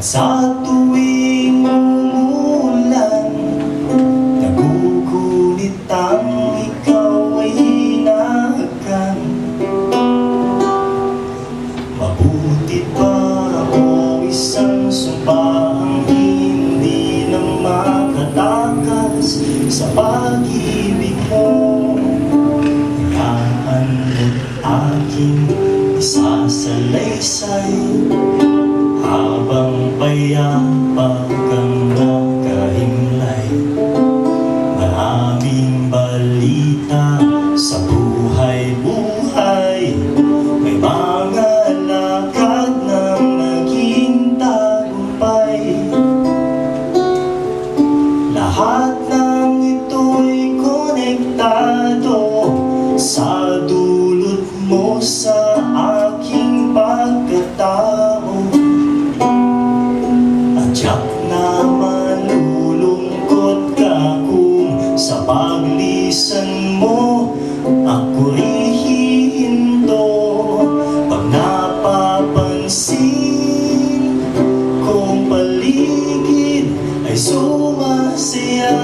Sa tuwing umulan, nagugulit ang ikaw ay hinahagan. Mabuti pa o isang sumpang hindi na makatakas sa pag-ibig mo. Hayaan mo't aking isasalaysay habang payapa kang nakahimlay. Maraming balita sa buhay-buhay, may mga lakad na naging tagumpay. Lahat ng ito'y konektado sa dulot mo sa aking pagkatao. Tiyak na malulungkot ka kung sa paglisan mo ako'y hihinto. Pag napapansin kong paligid ay sumasaya.